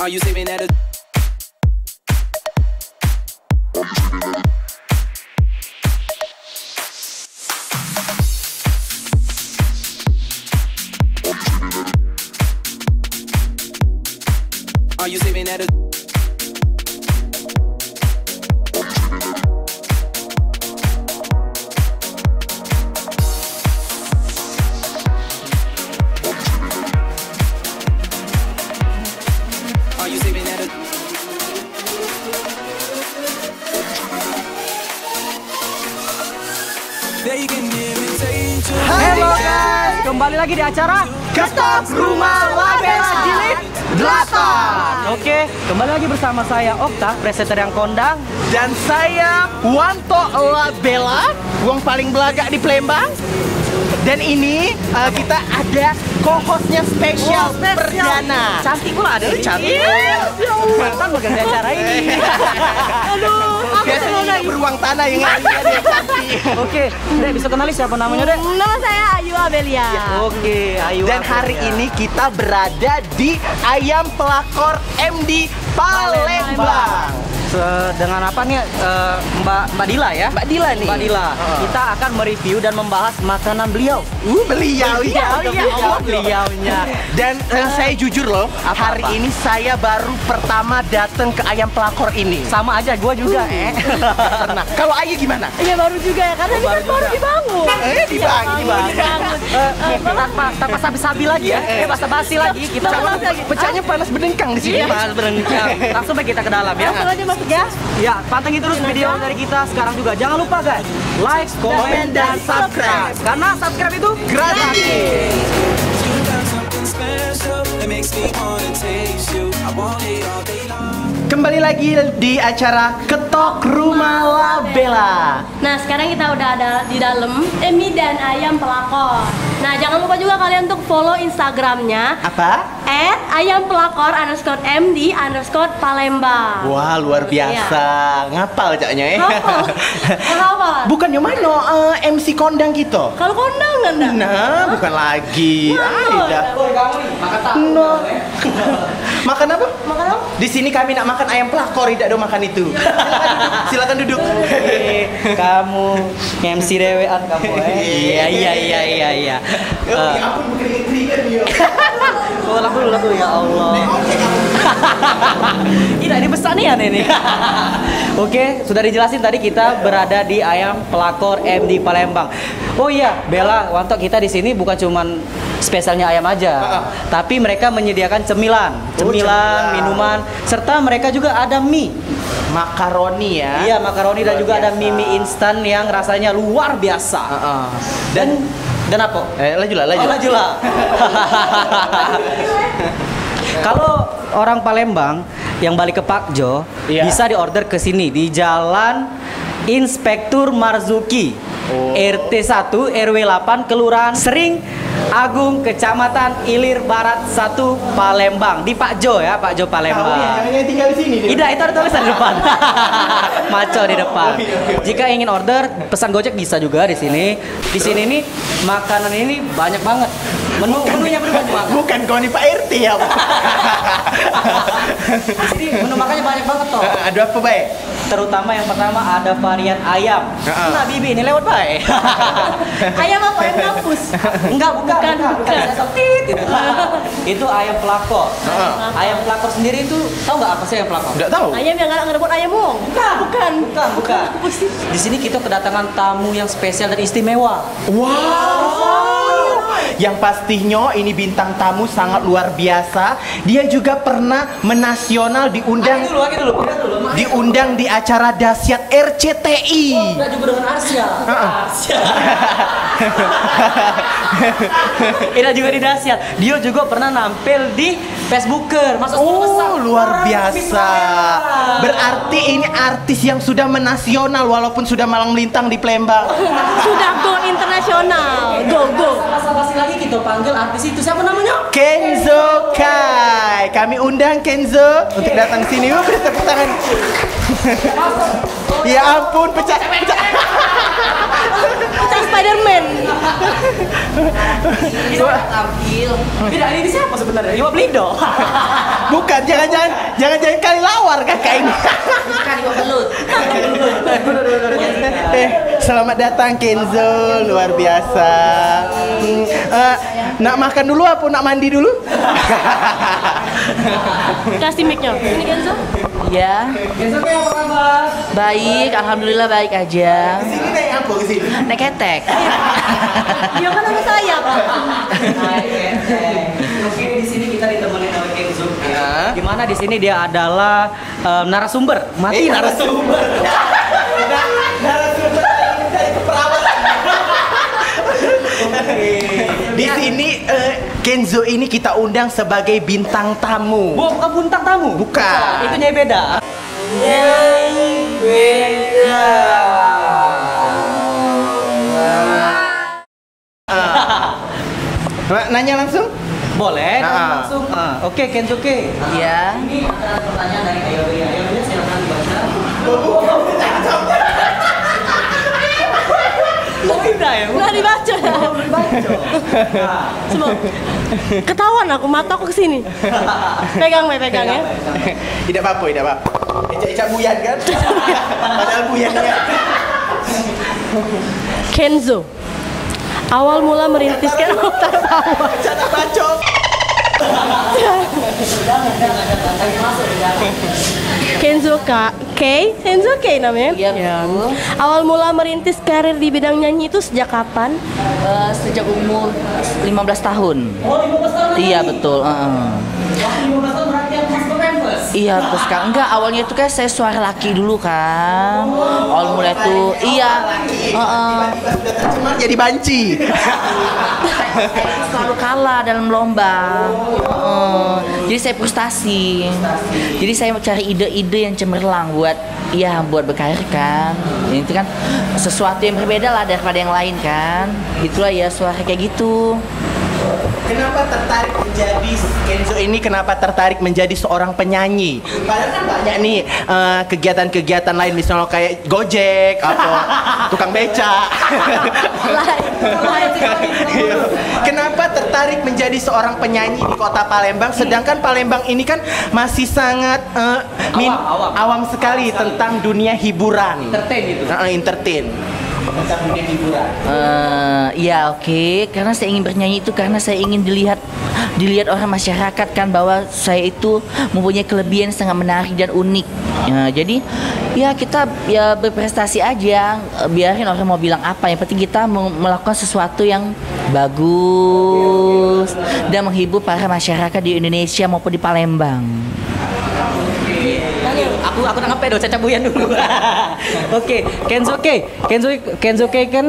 Are you sleeping at a Are you sleeping at a Are you sleeping at a They can imitate you. Halo guys, kembali lagi di acara Ketok Rumah Labela Jilid 8. Oke, kembali lagi bersama saya Okta, presenter yang kondang. Dan saya Wanto Labela, wong paling belaga di Palembang. Dan ini kita ada co-hostnya spesial perdana. Cantik pula ada. Cantik. Mantan bagian di acara ini. Aduh, biasanya ini beruang tanah yang lainnya dia cantik. Oke, Dek bisa kenali siapa namanya Dek? Nama saya Ayu Abelia. Oke, Ayu. Dan hari ini kita berada di Ayam Pelakor MD Palembang. Dengan apa nih Mbak Dila ya? Mbak Dila nih. Mbak Dila. Kita akan mereview dan membahas makanan beliau. Beliau ya Allah, Beliaunya. Dan saya jujur loh, hari ini saya baru pertama datang ke Ayam Pelakor ini. Sama aja, gue juga Nah, kalau Ayu gimana? Iya baru juga ya, karena ini kan baru dibangun. Dibangun. Tanpa sabi-sabi lagi ya, basa-basi lagi. Kita Pecahnya panas berdengkang di sini. panas berengkang. Langsung baik kita ke dalam ya. Langsung aja masuk ya. Ya, pantengin terus video dari kita sekarang juga. Jangan lupa guys, like, komen, dan subscribe. Karena subscribe itu Gratis. You got something special that makes me wanna taste you. I want it all day long. Kembali lagi di acara Ketok Rumah Labela. Nah sekarang kita udah ada di dalam Emi dan Ayam Pelakor. Nah jangan lupa juga kalian untuk follow Instagramnya Apa? @ayampelakor_MD_Palembang. Wah, luar biasa. Ngapal caknya ya. Apa? Bukan yang mana MC kondang kita. Kalau kondang nggak? Nah, bukan lagi. Aida. makan tahu. No. Makan apa? Makan apa? Di sini kami nak makan ayam pelakor, tidak ada makan itu. Silakan duduk. Kamu MC dewean kamu. Iya. Ya ampun, keringet-keringet dia. Oh, lagu ya Allah. Ini pesannya ini. Oke, sudah dijelasin tadi kita berada di Ayam Pelakor MD Palembang. Oh iya, Bella, Wanto, kita di sini bukan cuman spesialnya ayam aja, tapi mereka menyediakan cemilan, cemilan. minuman, serta mereka juga ada mie. Makaroni ya. Iya, makaroni dan Luar juga ada biasa. mie instan yang rasanya luar biasa. Dan apa? Lanjutlah. Lanjutlah. Kalau orang Palembang yang balik ke Pak Jo, Iya. bisa diorder ke sini di Jalan Inspektur Marzuki, RT 1 RW 8, Kelurahan Sering Agung, Kecamatan Ilir Barat 1, Palembang. Di Pak Jo ya, Pak Jo Palembang. Yang tinggal di sini. Tidak, itu ada tulisan di depan. Maco di depan. Jika ingin order, pesan Gojek bisa juga di sini. Di sini nih makanan ini banyak banget. Menunya banyak banget. Bukan kau nih Pak RT ya. Di sini menu makannya banyak banget toh. Ada apa baik? Terutama yang pertama ada varian ayam. Nah, Bibi ini lewat baik. Ayam apa? Ayam kampus? Bukan. Saya setit gitu. Itu ayam pelakor. Ayam pelakor sendiri itu tahu nggak apa sih ayam pelakor? Enggak tahu. Ayam yang nggak ngerebut ayam wong? Bukan. Di sini kita kedatangan tamu yang spesial dan istimewa. Wow. Yang pastinya ini bintang tamu sangat luar biasa. Dia juga pernah menasional diundang di acara dahsyat RCTI. Enggak juga dengan Asia. Ini juga di dahsyat. Dia juga pernah nampil di Facebooker. Masuk besar. Luar biasa. Berarti ini artis yang sudah menasional walaupun sudah malang melintang di Palembang. Sudah go internasional. Go. Basa-basi lagi kita panggil artis itu. Siapa namanya? Kenzo Kai. Kami undang Kenzo untuk datang ke sini. Beri tepuk tangan. Ya ampun, pecah. Kita Spiderman. Tampil. Tidak, ini siapa sebenarnya? Iwa Blido. Bukan, jangan-jangan kali lawar kakak ini. Bukan Iwa Belut. Selamat datang Kenzo, luar biasa. Nak makan dulu apa nak mandi dulu? Kasih mic-nya. Ini Kenzo. Ya, Kenzo, apa kabar? baik, alhamdulillah baik aja. Kesini naik apa kesini? Naik ketek. Dia kan sama saya, Pak. Oke, di sini kita ditemenin oleh Kenzo. Ya. Di mana di sini dia adalah narasumber. Mati narasumber. Narasumber dari keperawatan. Di sini Kenzo ini kita undang sebagai bintang tamu. Bukan bintang tamu. Bukan. Itu nyai beda. Nanya langsung? Boleh, Ah. langsung. Oke, Kenzo Ke. Ya, Ini ada pertanyaan dari Ayo silakan dibaca. Oh, tidak ya? Nggak dibaca. Coba. Ketahuan aku, mata aku kesini. Pegang, Mei, pegang ya. Tidak apa-apa, tidak apa-apa. Ecak-ecak buyan kan? Padahal buyan ya. Kenzo. Awal mula merintiskan tawa. Cara bacok. Kenzo Kenzo K namanya. iya betul. Awal mula merintis karir di bidang nyanyi itu sejak kapan? Sejak umur 15 tahun. Oh, 15 tahun lagi. Iya betul. 15 tahun berarti yang masuk ke Pampers. Iya terus kan enggak awalnya itu kan saya suara laki dulu kan. Awal mulai tuh iya. Tiba-tiba sudah tercemar jadi banci. Saya selalu kalah dalam lomba. Jadi saya frustasi. Jadi saya mau cari ide-ide yang cemerlang buat berkarir kan. Ini itu kan sesuatu yang berbeda lah daripada yang lain kan. Itulah ya suara kayak gitu. Kenapa tertarik menjadi Kenzo ini? Kenapa tertarik menjadi seorang penyanyi? Padahal kan banyak nih kegiatan-kegiatan lain, misalnya kayak Gojek atau tukang beca. Kenapa tertarik menjadi seorang penyanyi di kota Palembang? Sedangkan Palembang ini kan masih sangat awam sekali tentang dunia hiburan. Entertain itu. Entertain. Tentang dunia hiburan. Ya oke, karena saya ingin bernyanyi itu karena saya ingin dilihat orang masyarakat kan bahwa saya itu mempunyai kelebihan yang sangat menarik dan unik. Jadi ya kita ya berprestasi aja, biarin orang mau bilang apa, yang penting kita melakukan sesuatu yang bagus dan menghibur para masyarakat di Indonesia maupun di Palembang. Aku nangkep pedo caca buyan dulu. Oke, Kenzo K kan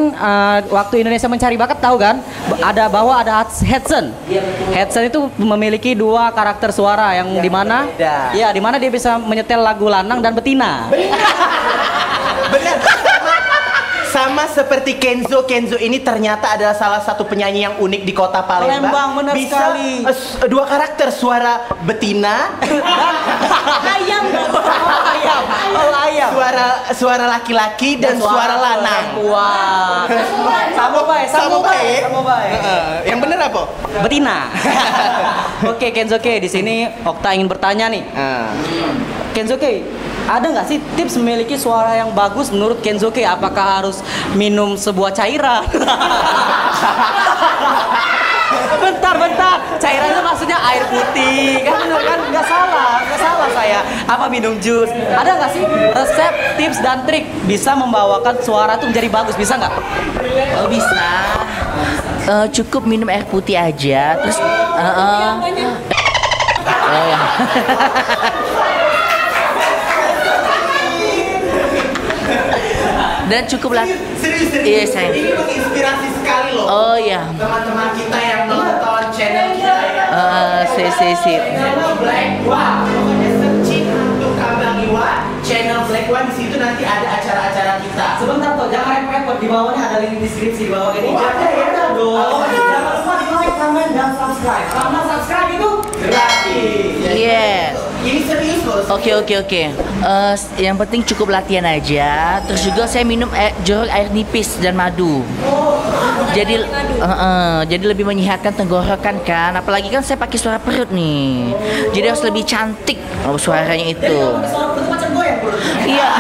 waktu Indonesia Mencari Bakat tahu kan? Ada Hudson. Hudson itu memiliki dua karakter suara yang dimana? Ya, dimana dia bisa menyetel lagu lanang dan betina. Benar. Sama seperti Kenzo ini ternyata adalah salah satu penyanyi yang unik di kota Palembang. Palembang, benar bisa, sekali. Dua karakter, suara betina, Ayam. Ayam. suara laki-laki dan suara lanang. Wah. Sama baik. Yang bener apa? Betina. Oke, Kenzo K, di sini Okta ingin bertanya nih. Kenzo K, ada nggak sih tips memiliki suara yang bagus menurut Kenzo K? Apakah harus minum sebuah cairan? Bentar. Cairan itu maksudnya air putih, kan bener kan? Nggak salah saya. Apa minum jus? Ada nggak sih resep, tips dan trik bisa membawakan suara itu menjadi bagus? Bisa nggak? Oh bisa. Cukup minum air putih aja, terus ya. Dan cukuplah. Serius. Iya, sayang. Ini menginspirasi sekali loh. Oh ya. Teman-teman kita yang menonton channel kita ya. Sip. Channel Black. Wah, pokoknya searching untuk Abang Iwan. channel Black One, di situ nanti ada acara-acara kita. Sebentar toh, jangan repot-repot, di bawahnya ada link deskripsi di bawah ini. Oh, ada ya? Ada dong. Jangan lupa di like, comment, dan subscribe. Karena subscribe itu gratis. Yes. Ini serius loh. Oke. Yang penting cukup latihan aja. Terus juga saya minum jeruk air nipis dan madu. Jadi jadi lebih menyehatkan tenggorokan kan. Apalagi kan saya pakai suara perut nih. Jadi harus lebih cantik suaranya itu. Iya.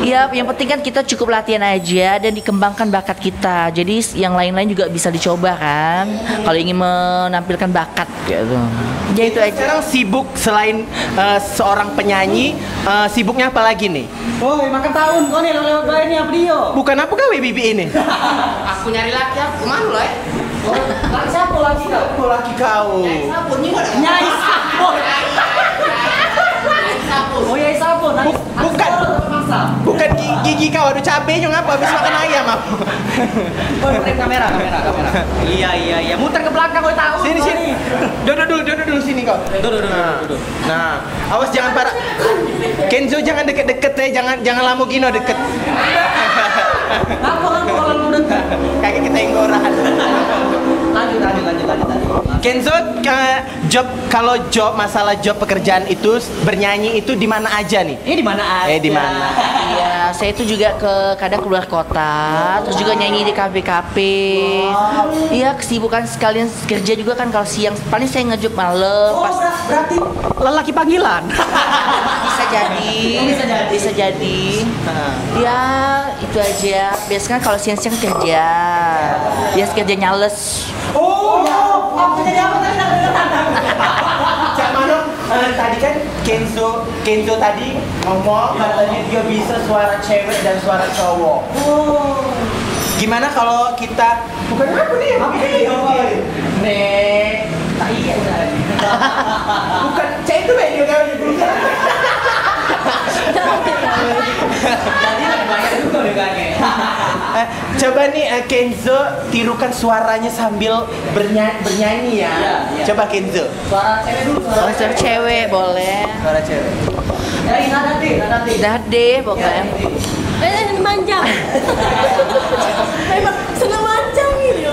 Iya, yang penting kan kita cukup latihan aja dan dikembangkan bakat kita. Jadi yang lain-lain juga bisa dicoba kan. Kalau ingin menampilkan bakat gitu. Ya itu aja. Sekarang sibuk selain seorang penyanyi, sibuknya apa lagi nih? Woi, makan tahun kau nih lewat gaya ini apa dia? Bukan apa gawe bibi ini? Aku nyari laki aku kemana loh? Laki siapa lagi kau? Aku laki kau. Nyai sabun. Oh ya sabun. Bukan. Bukan gigi kau, aduh capek ngapa habis makan ayam aku. Kamera. Iya. Muter ke belakang kau tahu. Sini. Duduk dulu sini kau. Duduk. Nah, awas jangan parah. Kenzo jangan deket-deket ya, jangan lama gino deket. Apa kalau dekat? Kayak kita enggoran. Lanjut. Kenzo, kalau masalah job pekerjaan itu bernyanyi itu di mana aja nih? Ini di mana aja? Di mana? Iya, saya itu juga kadang keluar kota, terus juga nyanyi di kafe-kafe. Iya, kesibukan sekalian kerja juga kan kalau siang paling saya ngejob malam. Oh, berarti lelaki panggilan. Bisa jadi. Ya, itu aja. Biasanya kalau siang-siang kerja. Biasa kerja nyales. Oh, apa jadi apa tadi? Cak Mano, tadi kan Kenzo tadi ngomong katanya dia bisa suara cewek dan suara cowok. Oh. Gimana kalau kita bukan aku nih, Nek. Iya udah. Bukan, cewek itu beda kan? Jadi banyak juga dengannya. Coba nih Kenzo tirukan suaranya sambil bernyanyi ya. Iya. Coba Kenzo. Suara cewek dulu. Suara cewek boleh. Suara cewek. Ya, nanti. Dade pokoknya. Manjang. Memang senang manjang gitu.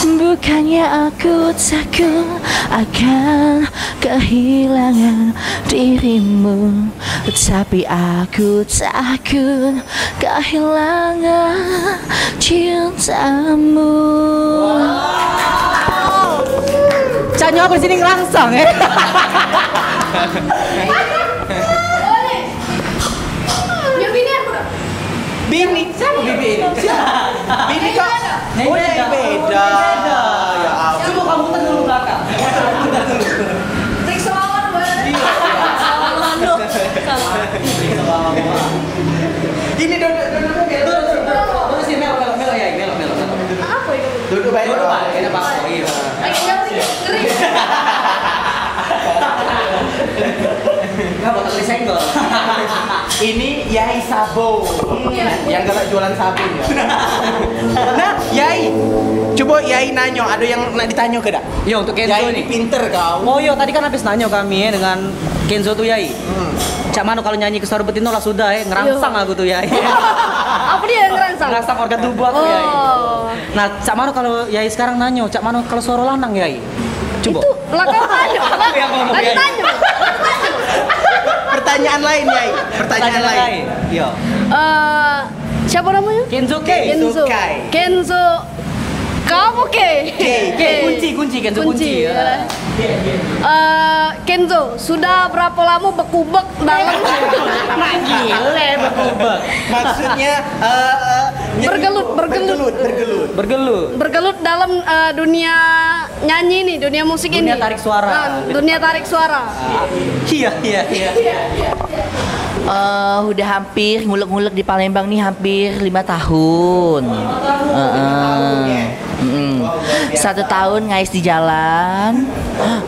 Bukannya aku takut akan kehilangan dirimu, tapi aku takut kehilangan cintamu. Canyo aku sini ngerangsang ya. Bini, siapa Bibi ini? Bini kok? Oh ya beda. Ya ampun. Coba kamu muter dulu belakang. Periksa lawan boleh. Ini duduk Sini melo ya, melo. Apa itu? Duduk baik. Duduk baik, enak banget. Iya. Ngeri. Enggak bakal disenggol. Ini Yai Sabo, yang galak jualan sabun ya. Nah, Yai, coba Yai nanyo, ada yang nak ditanya ke dak? Yo untuk Kenzo Yai ini nih. pinter kau. Oh yo tadi kan habis nanya kami ya dengan Kenzo tuh Yai. Cak Mano kalau nyanyi ke suara betino lah sudah ya ngerangsang aku tuh Yai. Apa dia yang ngerangsang? Ngerangsang organ tubuh aku Yai. Oh. Nah Cak Mano kalau Yai sekarang nanyo, Cak Mano kalau suara lanang Yai. Coba. Itu belakang tanya. Yang ngomong Tadi Yai. tanya. Pertanyaan lain Yai, pertanyaan lain. Yo. Siapa namanya? Kenzo K. Kenzo. Kai. Kenzo. Kamu ke? Kunci Kenzo kunci. Ya. Kenzo, sudah berapa lama bekubek dalam Gile berubah. Maksudnya Bergelut. dalam dunia nyanyi nih, dunia musik Dunia ini. tarik suara. Dunia tarik suara. Iya. Udah hampir ngulek-ngulek di Palembang nih hampir 5 tahun. 1 tahun ngais di jalan,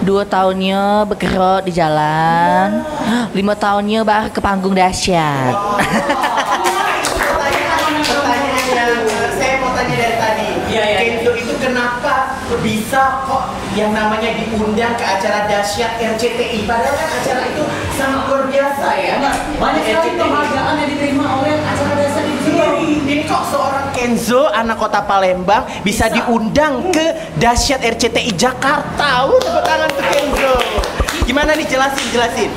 2 tahunnya bekerot di jalan, 5 tahunnya baru ke panggung dahsyat. Pertanyaan yang saya mau tanya dari tadi. Kenzo itu kenapa bisa kok yang namanya diundang ke acara dahsyat RCTI? Padahal kan acara itu sangat luar biasa ya. Banyak sekali penghargaan yang diterima oleh acara dahsyat itu sendiri. Ini kok seorang Kenzo anak kota Palembang bisa diundang ke dahsyat RCTI Jakarta? Tepuk tangan untuk Kenzo. Gimana nih, jelasin.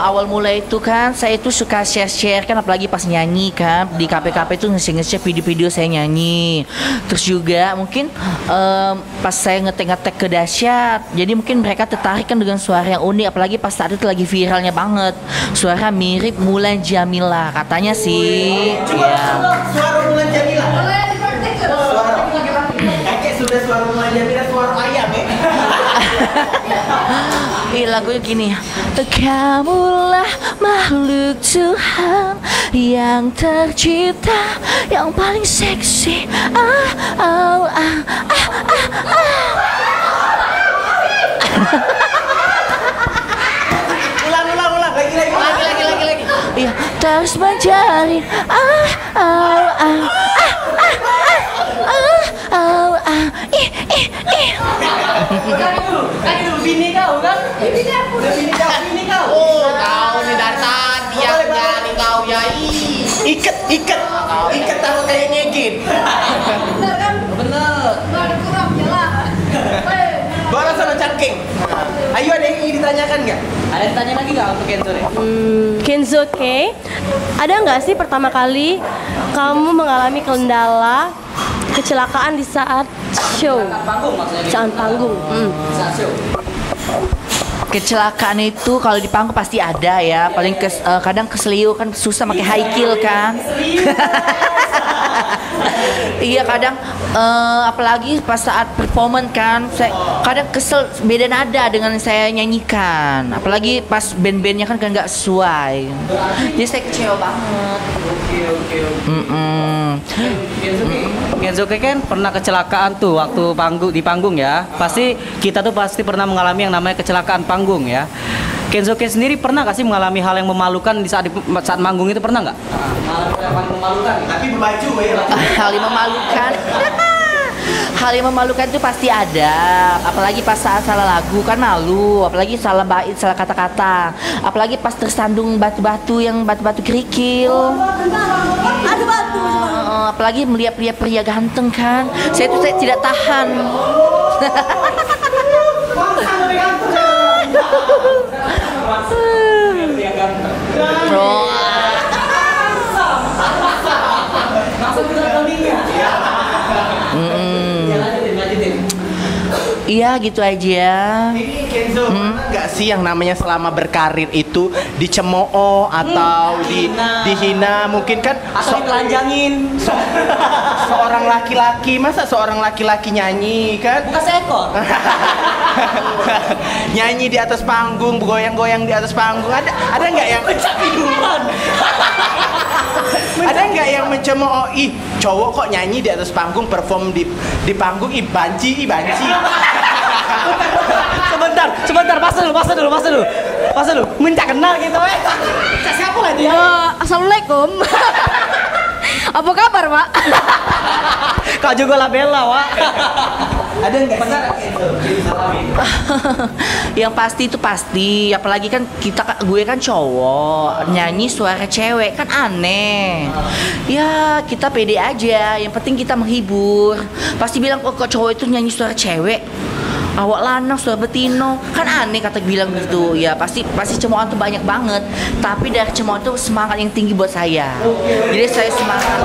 Awal mulai itu kan saya itu suka share kan, apalagi pas nyanyi kan di kafe-kafe itu nge-share video-video saya nyanyi. Terus juga mungkin pas saya ngetek ke dahsyat, jadi mungkin mereka tertarik kan dengan suara yang unik, apalagi pas saat itu lagi viralnya banget suara mirip Mulan Jamila katanya sih. Suara Mulan Jamila. Suara. Kakek sudah suara Mulan Jamila, suara ayam ya. Lagunya gini, kamulah makhluk Tuhan yang tercipta, yang paling seksi. Ulang, lagi. Iya, terus mencari. Bini kau kan? Bini kau. Oh, kau nih dari tadi yang nyari kau ya. Iket tahu kayak nyegit. Bener. Baru sana cangking. Ayo, ada yang ingin ditanyakan nggak? Ada yang tanya lagi nggak untuk Kenzo nih? Kenzo ada nggak sih pertama kali kamu mengalami kendala kecelakaan di saat show? Panggung maksudnya. Saat panggung. Saat show. Kecelakaan itu kalau di panggung pasti ada ya. Paling kadang keseliu kan susah pakai high heel kan. Iya kadang apalagi pas saat performance kan saya kadang kesel beda nada dengan yang saya nyanyikan, apalagi pas band-bandnya kan nggak sesuai, jadi saya kecewa banget. Oke. Kenzo kan pernah kecelakaan tuh waktu di panggung ya. Kita pasti pernah mengalami yang namanya kecelakaan panggung ya. Kenzo sendiri pernah gak sih mengalami hal yang memalukan di saat manggung itu, pernah nggak? Mengalami hal yang memalukan. Tapi berbaju ya. Hal yang memalukan. Hal yang memalukan itu pasti ada, apalagi pas saat salah lagu kan malu, apalagi salah bait, salah kata-kata, apalagi pas tersandung batu-batu kerikil. Aduh batu. Apalagi melihat pria ganteng kan, saya tidak tahan. Iya gitu aja. Ini Kenzo, nggak sih yang namanya selama berkarir itu dicemooh atau dihina mungkin kan? Atau ditelanjangin. Seorang laki-laki, masa seorang laki-laki nyanyi kan? Bukan seekor. Nyanyi di atas panggung, bergoyang-goyang di atas panggung. Ada nggak yang ada nggak yang mencemooh? Ih, cowok kok nyanyi di atas panggung, perform di panggung, banci. Sebentar, pas dulu. Minta kenal gitu, siapa lah dia? Assalamualaikum. Apa kabar, Pak? Kau juga lah Bella, Wak. Ada nggak? Yang pasti itu pasti, apalagi kan gue kan cowok nyanyi suara cewek kan aneh. Ya kita pede aja, yang penting kita menghibur. Pasti bilang kok cowok itu nyanyi suara cewek, awak lanang suara betino kan aneh kata bilang gitu. Ya pasti cemoohan tuh banyak banget, tapi dari cemoohan tuh semangat yang tinggi buat saya. Jadi saya semangat.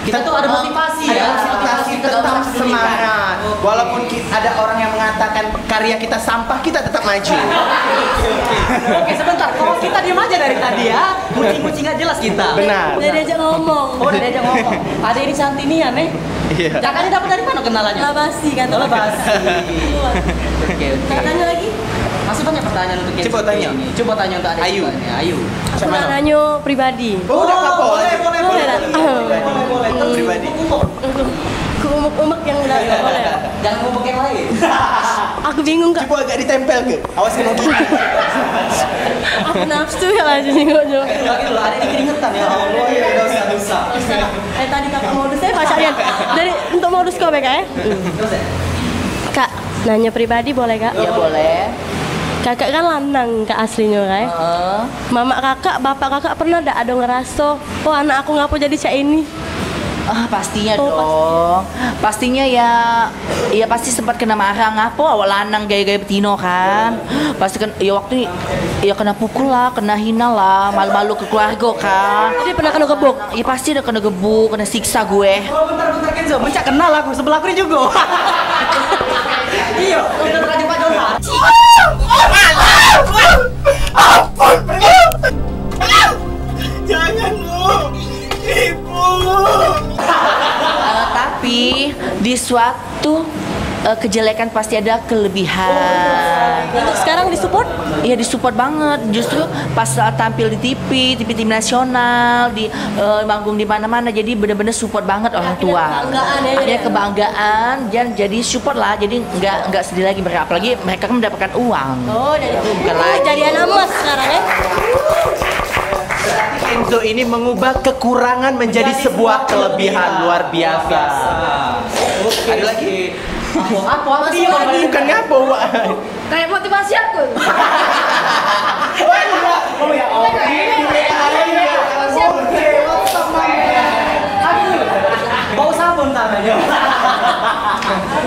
Kita tuh ada motivasi ya. Tetap semangat. Walaupun ada orang yang mengatakan karya kita sampah, kita tetap maju. Oke, sebentar. Kalau kita diam aja dari tadi ya, kucing-kucing nggak jelas kita. Benar. Udah diajak ngomong. Oh, udah diajak ngomong. Ada ini Santinian nih. Iya. Jakanya dapat dari mana kenalannya? Labasi kan. Labasi. Oke. Tanya lagi. Masih banyak pertanyaan untuk Coba tanya. Coba tanya untuk adik Ayu. kita nih. Ayu. Aku mau nanya pribadi. Oh, udah apa? Boleh. Pribadi. Umek yang udah boleh. Jangan ngomong yang lain. Aku bingung kak. Coba agak ditempel ke. Awas kena gigi. Aku nafsu ya lah jadi ngomong. Lagi dulu ada di keringetan ya Allah ya dosa. Tadi kakak modus saya pacarnya. Dari untuk modus kau kak ya? Terus ya? Kak, nanya pribadi boleh kak? Ya boleh. Kakak kan lanang kak aslinya kak. Mama kakak, bapak kakak pernah ada ngerasa, oh anak aku ngapa jadi cak ini? Pastinya Oh, dong. Pastinya ya pasti sempat kena marah ngapo awal lanang gaya-gaya betino kan. Pasti kan ya waktu ya kena pukul lah, kena hina lah, malu-malu ke keluarga kan. Jadi pernah kena gebuk? Ya pasti udah kena gebuk, kena siksa gue. Oh bentar Kenzo, mencak kenal aku sebelah aku ini juga. Iya, udah raja Pak Jonar. Jangan lu. Ibu. Tapi di suatu kejelekan pasti ada kelebihan. Untuk sekarang disupport? Iya disupport banget. Justru pas tampil di TV tim nasional, di manggung di mana-mana, jadi bener-bener support banget orang tua. kebanggaan ya, Ada kebanggaan dan jadi support lah. Jadi nggak sedih lagi mereka. Apalagi mereka kan mendapatkan uang. Oh, bukan lagi. jadi anak emas sekarang ya? Kenzo ini mengubah kekurangan menjadi sebuah kelebihan luar biasa. Oke. Ada lagi? Apa lagi? Bukan ngapo, Wak. Kayak motivasi aku. Oh ya, Bau sabun tangannya.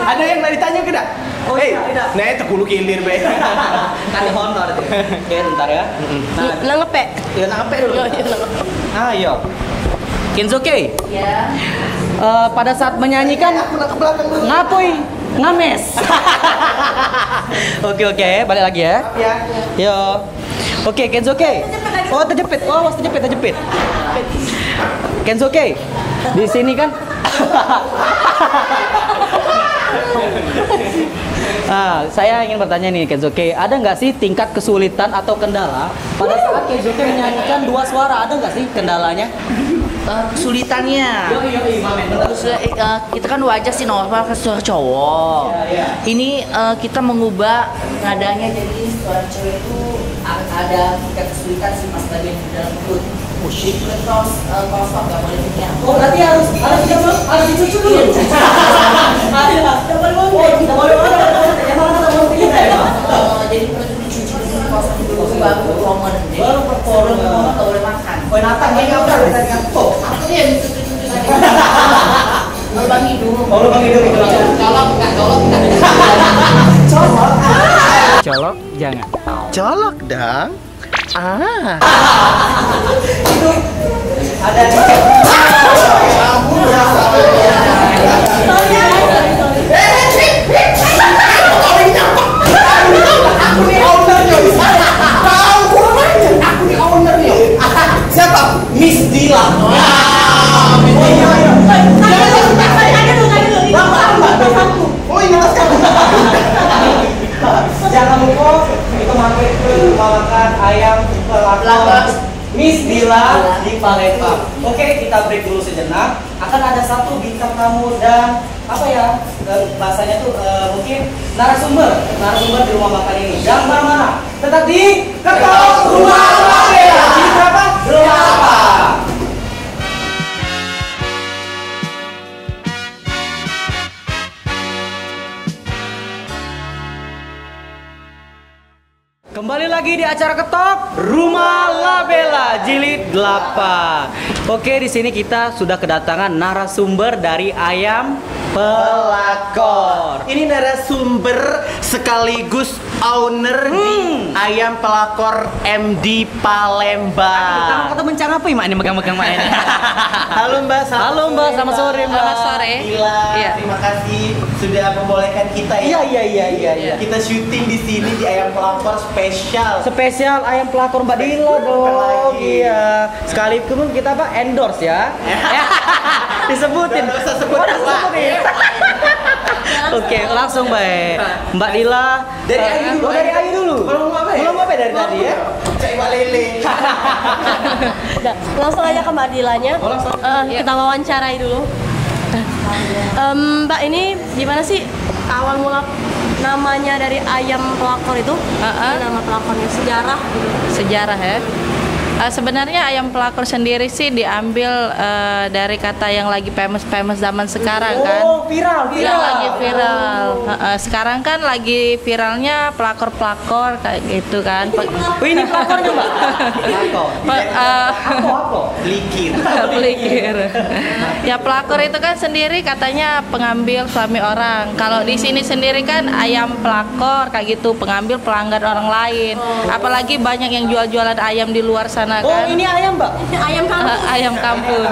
Ada yang mau ditanya ke dak? Oh, tidak. Nah itu kulu kilir be. Kan di honor tuh. Oke, bentar ya. Nah ngepek. Ya nape dulu? Ayo. Kenzoke. Ya. Pada saat menyanyikan ngapoi ngames. Oke, balik lagi ya. Ya. Yo. Oke, Kenzoke. Oh, terjepit. Oh, awas terjepit. Kenzoke. Di sini kan saya ingin bertanya nih Kenzoke, ada nggak sih tingkat kesulitan atau kendala pada saat Kenzoke menyanyikan dua suara? Ada nggak sih kendalanya? Kesulitannya. Terus kita kan wajah sih normal ke suara cowok. Ini kita mengubah nadanya jadi suara cewek itu ada tingkat kesulitan sih pas lagi di dalam perut. Musik terus kosong nggak boleh punya. Oh, berarti harus dicucu dulu. Jadi perut dicuci dulu kosong dulu baru performa. Baru performa. Nggak boleh makan. Oh, natang kayak apa? Aku dia dicuci lagi. Lubang hidung. Oh, lubang hidung itu. Colok enggak? Colok jangan. Colok dong. Ada di Siapa? Miss Dila. Jangan lupa itu mampir ke makan ayam pelakor Miss Dila di Palembang. Oke, kita break dulu sejenak. Akan ada satu bintang tamu dan apa ya bahasanya tuh mungkin narasumber di rumah makan ini. Jangan kemana-mana, tetap di Ketok Rumah Labela. Di berapa? 8. Kembali lagi di acara Ketok Rumah Labela Jilid 8. Oke, di sini kita sudah kedatangan narasumber dari Ayam Pelakor. Ini narasumber sekaligus owner di Ayam Pelakor MD Palembang. Kata mencang apa ya, Mak? Ini megang-megang Mak ini. Halo Mbak, Halo Mbak, selamat sore Mbak. Selamat sore. Gila, Iya. terima kasih sudah membolehkan kita ya. Iya. Kita syuting di sini di Ayam Pelakor spesial. Spesial Ayam Pelakor Mbak Dila dong. lagi. Iya. Sekalipun kita apa endorse ya. Disebutin. Nggak usah sebut, Oh, Pak. disebutin. Oke, langsung Mbak Dila. Dari Ayu dulu. Oh, dari Ayu dulu. Belum apa ya? Belum apa dari tadi ya? Cek lele. Udah, langsung aja ke Mbak Dilanya. Kita wawancarai dulu. Mbak ini gimana sih awal mula namanya dari ayam pelakor itu, nama pelakornya sejarah gitu. Sejarah ya. Sebenarnya ayam pelakor sendiri sih diambil dari kata yang lagi famous zaman sekarang kan. Oh, viral. Yang lagi viral. Sekarang kan lagi viralnya pelakor-pelakor kayak gitu kan. Oh, ini pelakornya, Mbak. Apa? Likir. Pelikir. Ya pelakor itu kan sendiri katanya pengambil suami orang. Kalau di sini sendiri kan ayam pelakor kayak gitu, pengambil pelanggan orang lain. Apalagi banyak yang jual-jualan ayam di luar sana Oh, kan. ini ayam, Mbak. Ayam kampung. Ayam kampung.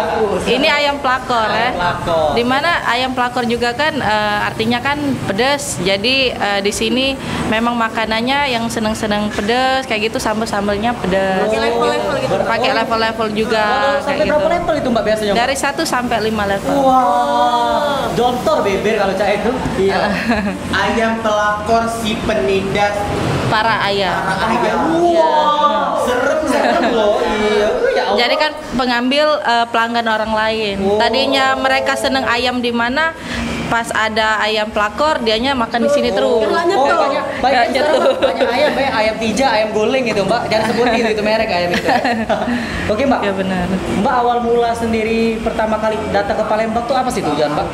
Ini ayam pelakor ya. Pelakor. Dimana ayam pelakor juga kan artinya kan pedas. Jadi di sini memang makanannya yang seneng-seneng pedas kayak gitu, sambal-sambalnya pedas. Pakai level-level gitu. Pakai level-level juga Sampai kayak berapa gitu. level itu, Mbak, biasanya, Mbak? Dari 1 sampai 5 level. Wah, jontor beber kalau cak itu. Iya. Ayam pelakor si penindas Para ayam. ayam. Wah, serem loh. Iya. Ya Allah. Jadi kan pengambil pelanggan orang lain. Oh. Tadinya mereka seneng ayam di mana, pas ada ayam pelakor dianya makan di sini terus. Oh, banyak Nggak jatuh. banyak ayam, banyak ayam tija, ayam guling gitu, Mbak. Jangan sebutin itu merek ayam itu. Oke, Mbak. Ya benar. Mbak awal mula sendiri pertama kali datang ke Palembang tuh apa sih tujuan, Mbak?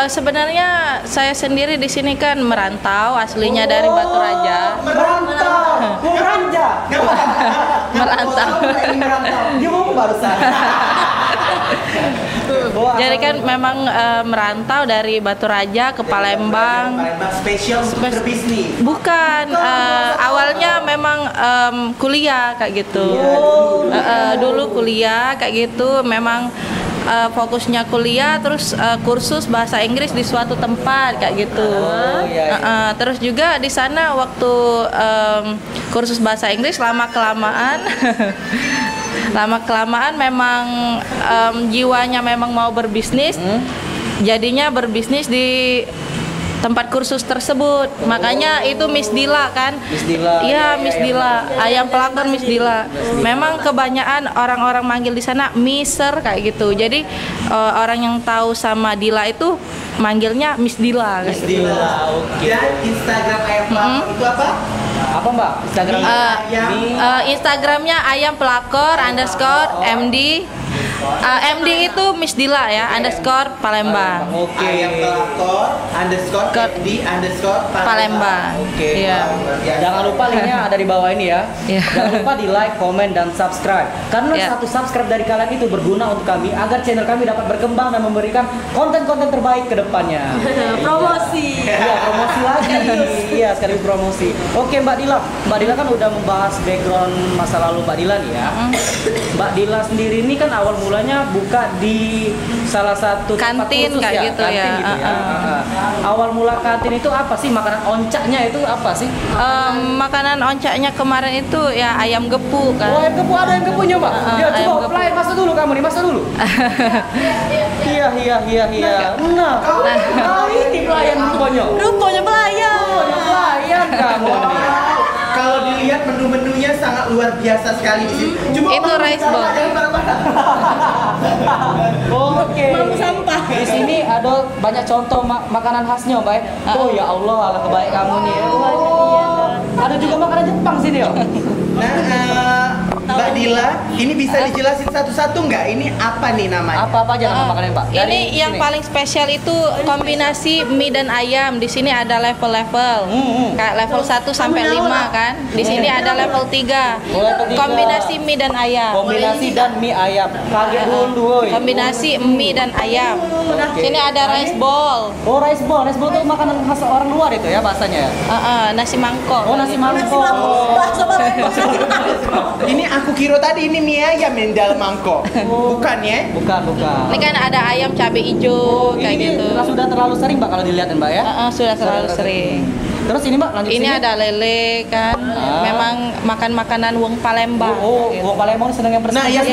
Sebenarnya saya sendiri di sini kan merantau, aslinya dari Batu Raja. Merantau. Meranja. Merantau. Dia mau barusan. Oh, Jadi kan memang merantau dari Batu Raja ke Palembang. Palembang spesial untuk bisnis. Bukan, awalnya memang kuliah kayak gitu. Dulu kuliah kayak gitu, memang fokusnya kuliah, terus kursus bahasa Inggris di suatu tempat kayak gitu. iya. Terus juga di sana waktu kursus bahasa Inggris lama kelamaan memang jiwanya memang mau berbisnis. Jadinya berbisnis di tempat kursus tersebut. Makanya itu Miss Dila kan? Miss Dila. Iya, Miss Dila. Ayam pelakor Miss Dila. Memang kebanyakan orang-orang manggil di sana Mister kayak gitu. Jadi orang yang tahu sama Dila itu manggilnya Miss Dila kayak gitu. Oke. Dan Instagram ayam pelakor itu apa? Apa, Mbak? Instagram Instagramnya ayam pelakor _MD. MD itu Miss Dila ya, _Palembang. Oke. Ayam pelakor _MD Palembang. Oke. Iya. Jangan lupa linknya ada di bawah ini ya. Iya. Jangan lupa di like, komen, dan subscribe. Karena Iya. satu subscribe dari kalian itu berguna untuk kami agar channel kami dapat berkembang dan memberikan konten-konten terbaik ke depannya. Promosi. Iya, promosi lagi. Iya, sekali promosi. Oke, Mbak Dila. Mbak Dila kan udah membahas background masa lalu Mbak Dila nih ya. Mbak Dila sendiri ini kan awal mulanya buka di salah satu tempat Kantin kursus kayak ya, gitu kantin ya. gitu ya. Awal mula kantin itu apa sih? Makanan oncaknya itu apa sih? Makanan oncaknya kemarin itu ya ayam gepu Oh, kan. ayam gepu, ada ayam gepunya, Mbak. Ya, ayam coba gepu. pelayan masuk dulu kamu nih, masuk dulu. Iya. Nah, ini pelayan rupanya. Rupanya pelayan. Pelayan kamu nih. Kalau dilihat menu-menunya sangat luar biasa sekali di sini. Cuma Itu rice bowl. Oke. Mampu sampah. Di sini ada banyak contoh makanan khasnya, Mbak. Oh ya Allah, ala kebaik kamu nih. Ada juga makanan Jepang sini, ya. Nah, Mbak Dila, ini bisa dijelasin satu-satu nggak? Ini apa nih namanya? Apa aja nama makanannya, Pak? Dari Ini yang sini. paling spesial itu kombinasi mie dan ayam. Di sini ada level-level. Kayak level 1 sampai 5 kan. Di sini ada level 3. Oh, level 3. Kombinasi mie dan ayam. Kombinasi dan mie ayam. Kaget dulu, woy. Kombinasi mie dan ayam. Oke. Sini ada rice bowl. Oh, rice bowl. Rice bowl itu makanan khas orang luar itu ya bahasanya ya? Nasi mangkok. Oh, nasi mangkok. Bakso Palembang. Ini aku kira tadi ini mie ayam yang dalam mangkok. Bukan ya? Bukan. Ini kan ada ayam cabai hijau kayak Ini gitu. sudah terlalu sering, Mbak, kalau dilihat, Mbak ya? Sudah terlalu sering. Terus ini, Mbak, lanjut Ini sini. ada lele kan. Memang makan makanan wong Palembang. Oh, gitu. wong Palembang seneng yang Nah, bersih.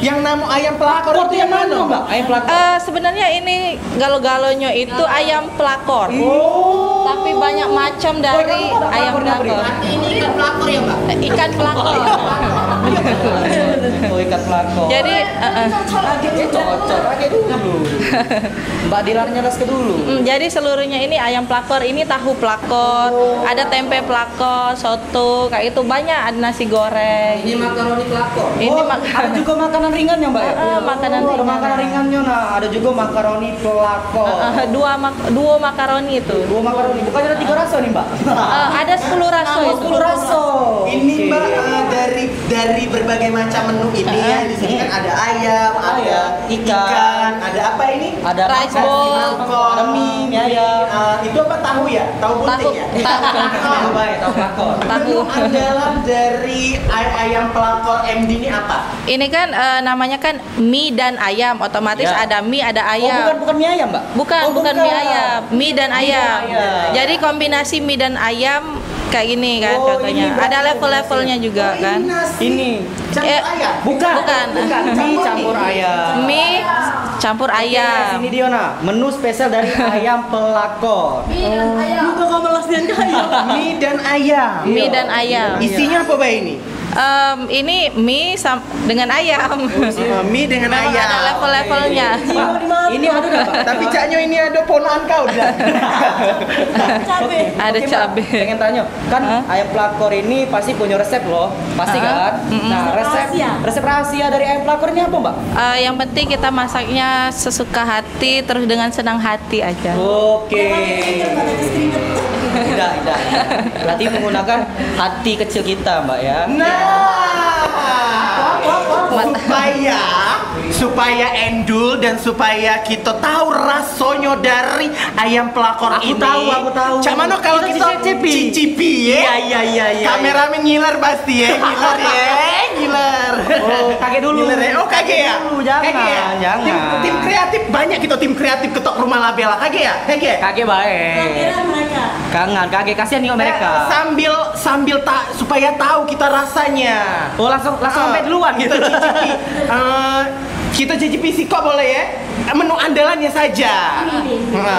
yang namo ayam pelakor itu yang mana, Mbak? Ayam pelakor. Sebenarnya ini galo-galonya itu ayam pelakor. Tapi banyak macam dari ayam pelakor. Ini ikan pelakor ya, Mbak? Ikan pelakor. Oh, ikan pelakor. Jadi Cocok pakai dulu. Mbak Dilarnya ras ke dulu. Jadi seluruhnya ini ayam pelakor, ini tahu pelakor, ada tempe pelakor, soto, kayak itu banyak, ada nasi goreng. Ini makaroni pelakor. Ini ada juga makanan ringannya, Mbak ya? makanan ada ringan. makanan ringannya. Nah, ada juga makaroni pelakor. Dua makaroni itu. Dua makaroni. Bukannya ada 3 rasa nih, Mbak? Ada 10 rasa itu. 10 rasa. Ini Mbak dari berbagai macam menu ini ya. Di sini kan ada ayam, ada ikan, ada apa ini? Ada Rice makan, bowl. ada mie ayam. Itu apa tahu ya? Tahu bunting ya? Tahu baik, tahu pelakor. Menu andalan dari ayam pelakor MD ini apa? Ini kan namanya kan mie dan ayam, otomatis Ya. ada mie, ada Oh, ayam. bukan mie ayam, Mbak? Bukan mie ayam, mie dan ayam. ayam. Jadi kombinasi mie dan ayam kayak gini kan Oh, contohnya. ini berarti Ada level-levelnya juga kan. Ini Campur ayam? bukan. Bukan. Mie campur ayam. Mie campur ayam. Ini dia nah, menu spesial dari ayam pelakor. Bukan kamu lasian kaya. Mie dan ayam. Mie dan ayam. Isinya apa Mbak ini? Ini mie dengan ayam. Mie dengan Memang ayam. ada level-levelnya. Ini ada nggak, Pak? Tapi caknya ini ada ponakan kau dah. Ada Oke, Mbak, cabai. pengen tanya, kan Hah? ayam pelakor ini pasti punya resep loh, pasti Hah? kan? Nah, resep rahasia dari ayam pelakor ini apa, Mbak? Yang penting kita masaknya sesuka hati, terus dengan senang hati aja. Oke. Tidak. Berarti menggunakan hati kecil kita, Mbak ya. Supaya endul dan supaya kita tahu rasanya dari ayam pelakor Aku ini. tahu. Cak mana kalau kita cicipi ya? Iya. Kameramen ngiler pasti ya, ngiler. Oh, kaget dulu. Ngiler ya? Oh, kaget ya? Dulu, jangan, Kaget ya? jangan. Tim kreatif banyak kita tim kreatif ketok rumah labela. Kaget ya? Kaget. Kaget baik. Kangen, kaget kasihan nih mereka. Sambil supaya tahu kita rasanya. Oh, langsung sampai duluan gitu. Kita cicipi sih kok boleh ya? Menu andalannya saja.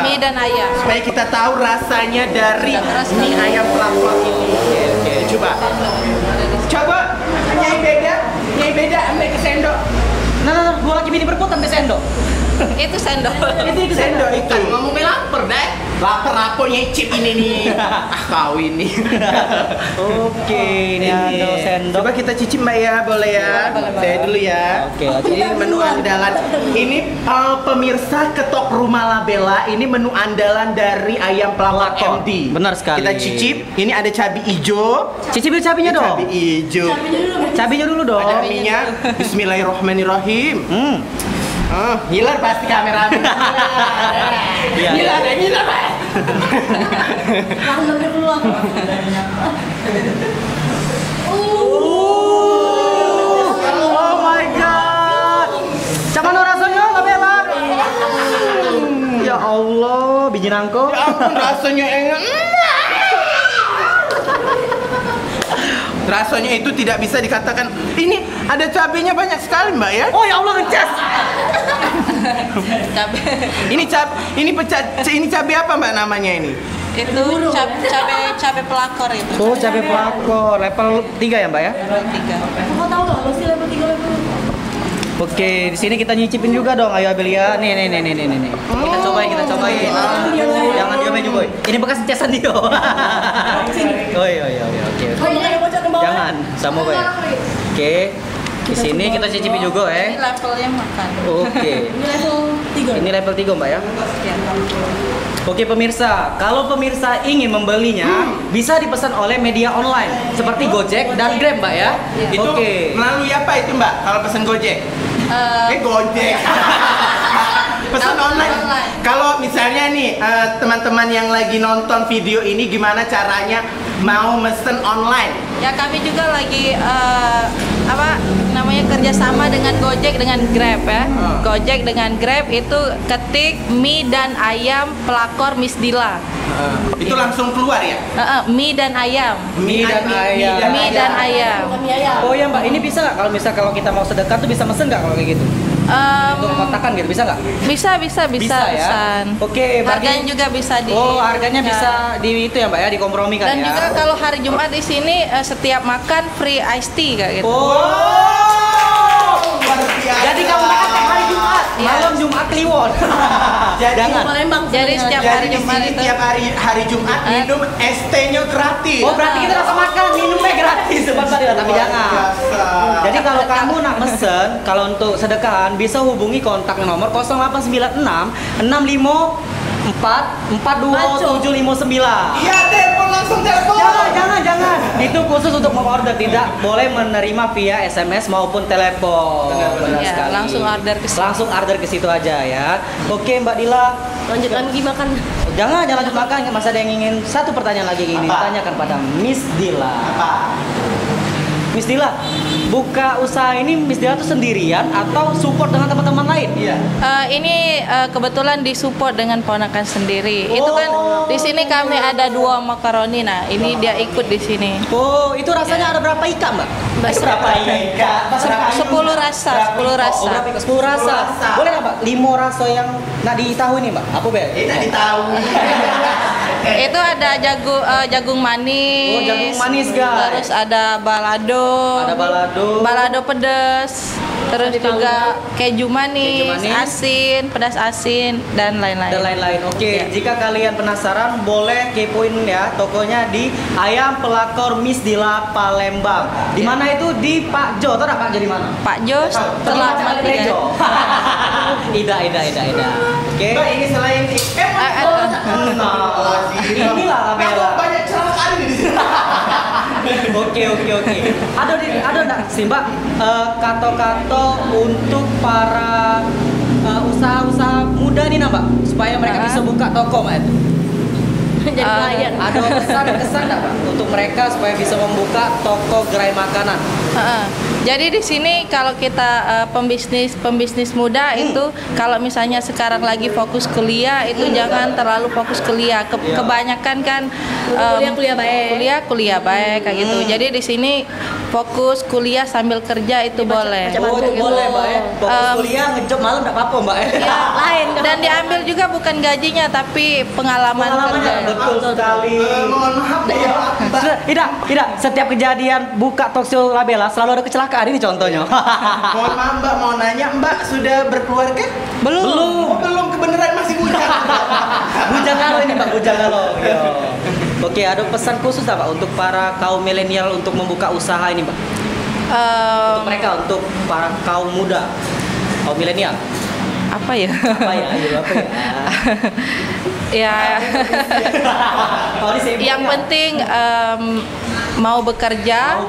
Mie dan ayam. Supaya kita tahu rasanya dari mie ayam pelakor ini. Oke, coba. Nyai beda ambil ke sendok. Nah, gua lagi bini berputar sampai sendok. Itu sendok. Itu Sendok itu. Ngomongin lapar deh. Lapar apa nyicip ini nih? Kau ini. Oke, ini ada sendok. Coba kita cicip Mbak ya, boleh ya? Saya dulu ya. Oke. Ini menu andalan. Ini pemirsa ketok rumah labela. Ini menu andalan dari ayam pelakor Pelakor. MD. Benar sekali. Kita cicip. Ini ada cabai hijau. Cicipin cabenya dong. Cabai hijau. Cabenya dulu dong. Ada minyak. Bismillahirrahmanirrahim. Ngiler pasti kameramen. Iya. Ngiler. Oh my god. Cuman rasanya nggak bela. Ya Allah, biji nangko. Ya ampun, rasanya enak. Rasanya itu tidak bisa dikatakan. Ini ada cabenya banyak sekali Mbak ya. Oh ya Allah, ngecas. Ini cabai apa Mbak namanya ini? Itu cabai pelakor itu. Oh, cabai pelakor level 3 ya, Mbak ya? Kau tahu nggak lo sih level 3 level? Oke, di sini kita nyicipin juga dong. Ayo Abelia. Nih. Kita cobain. Jangan diomelin juga. Ini bekas cesan dia. Oke. Jangan, sama gue. Oke. Di sini kita cicipin juga Ini levelnya makan. Oke. Ini level 3. Ini level 3, Mbak ya. Oke pemirsa, kalau pemirsa ingin membelinya bisa dipesan oleh media online seperti Gojek dan Grab, Mbak ya. Itu Oke. melalui apa itu Mbak? Kalau pesan Gojek? Gojek. Pesan online. Kalau misalnya nih teman-teman yang lagi nonton video ini gimana caranya mau mesen online? Ya kami juga lagi kerjasama dengan Gojek dengan Grab ya. Gojek dengan Grab itu ketik mie dan ayam pelakor Miss Dila. Itu langsung keluar ya? Mie dan ayam. Mie dan ayam. Mie dan ayam. Oh ya Mbak, ini bisa nggak kalau kita mau sedekah tuh bisa mesen nggak kalau kayak gitu? Untuk kontakan gitu bisa nggak? Bisa Bisa ya. pesan. Oke, berarti Harganya juga bisa di. Oh, harganya ya. bisa di itu ya Mbak ya, dikompromikan Dan ya. juga kalau hari Jumat di sini setiap makan free iced tea kayak gitu. Oh. Luar biasa. Jadi kamu telepon. Jangan. Palembang. Jadi setiap Jadi hari di Jumat sini itu tiap hari Jumat minum ST-nya gratis. Oh berarti kita rasa makan minumnya gratis Sobat Badila, tapi jangan. Biasa. Jadi kalau kamu nak mesen, kalau untuk sedekahan bisa hubungi kontak nomor 0896 654 42759. Iya, telepon langsung telepon. Jangan. Itu khusus untuk mengorder, tidak boleh menerima via SMS maupun telepon. Benar ya, sekali. langsung order ke situ. Langsung order ke situ aja ya. Oke Mbak Dila. Lanjut lagi makan. Jangan lanjut makan. Masih ada yang ingin satu pertanyaan lagi ingin ditanyakan pada Miss Dila. Apa? Miss Dila, buka usaha ini Miss Dila tuh sendirian atau support dengan teman-teman lain? Iya. Ini kebetulan disupport dengan ponakan sendiri. Itu kan di sini kami ada 2 makaroni. Nah, ini dia ikut di sini. Oh, itu rasanya ada berapa ikan, Mbak? Berapa ika? 10 rasa, 10 rasa. Oh, berapa ikan? 10 rasa. 10 rasa. Boleh nggak, Mbak? 5 rasa yang nggak ditahu ini, Mbak? Apa, Bel? Tidak ditahu. Itu ada jagung manis. Oh, jagung manis, guys. Terus ada balado. Ada balado. Balado pedas. Terus juga keju manis, Keju manis. asin, pedas asin dan lain-lain. Dan lain-lain. Oke, Ya. jika kalian penasaran boleh kepoin ya tokonya di Ayam Pelakor Miss Dila Palembang. Di mana itu di Pak Jo. Tahu nggak Pak Jo di mana? Pak Jos telah Rejo. Ida. Oke. Mbak, ini selain Inilah Bella. banyak kecelakaan di sini. Oke. Ada enggak sih Mbak kato-kato untuk para usaha-usaha muda nih Mbak supaya mereka bisa buka toko Mbak? Jadi pelayan. Ada kesan enggak Mbak untuk mereka supaya bisa membuka toko gerai makanan? Jadi di sini kalau kita pembisnis muda itu kalau misalnya sekarang lagi fokus kuliah itu jangan terlalu fokus kuliah. Kebanyakan kan Kuliah baik. kuliah baik kayak gitu. Jadi di sini fokus kuliah sambil kerja itu boleh. Oh, itu boleh Mbak ya. Fokus kuliah ngejob malam enggak apa-apa Mbak ya. Ya, Lain. dan diambil juga bukan gajinya tapi pengalaman kerja. Betul sekali. Mohon maaf ya. Tidak. Setiap kejadian buka talk show Labella selalu ada kecelakaan ini contohnya. Mohon maaf Mbak, mau nanya Mbak sudah berkeluarga? Belum. Oh, belum, kebenaran masih bujang. Bujang Galo ini Mbak, Bujang Galo. Yo. Oke, ada pesan khusus nggak Pak untuk para kaum milenial untuk membuka usaha ini Mbak? Untuk mereka, untuk para kaum muda, kaum milenial. Apa ya? Apa ya? Ya. Oh, ini sibuk Yang ya? penting mau bekerja,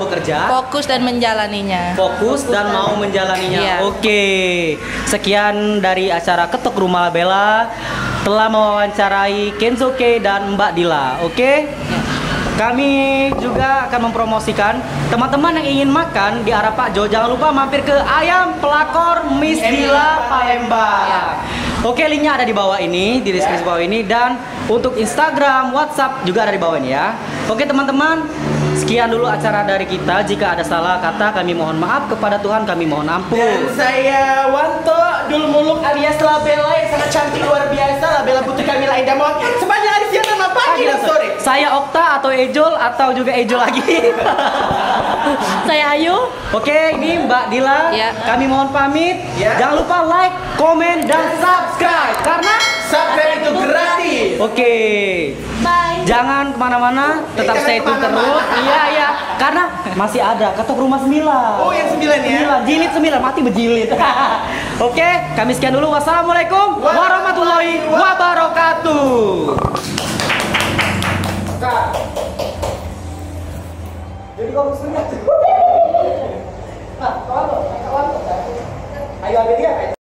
fokus dan menjalaninya. Fokus dan mau menjalaninya. Iya. Oke. Sekian dari acara Ketok Rumah Labella telah mewawancarai Kenzoke dan Mbak Dila. Oke? Kami juga akan mempromosikan teman-teman yang ingin makan di arah Pak Jo, jangan lupa mampir ke Ayam Pelakor Miss Dila Palembang. Oke, linknya ada di bawah ini, di deskripsi bawah ini, dan untuk Instagram, WhatsApp juga ada di bawah ini ya. Oke teman-teman, sekian dulu acara dari kita. Jika ada salah kata, kami mohon maaf. Kepada Tuhan kami mohon ampun. Dan saya Wanto Dul Muluk alias Labella yang sangat cantik luar biasa, Labella Putri Kamila Indah Mawar. Sepanjang hari siang dan pagi dan sore. Saya Okta atau Ejol atau juga Ejol lagi. Saya Ayu. Oke, ini Mbak Dila. Ya. Kami mohon pamit. Ya. Jangan lupa like, komen, dan subscribe karena Subscribe itu gratis. oke. Bye. Jangan kemana-mana, tetap Jangan stay tune kemana-mana. terus. Iya, karena masih ada Ketok Rumah 9. Oh, yang 9 ya. 9, jilid 9, mati berjilid. Oke, kami sekian dulu. Wassalamualaikum warahmatullahi wabarakatuh. Jadi kamu sebenarnya. Ayo ambil dia.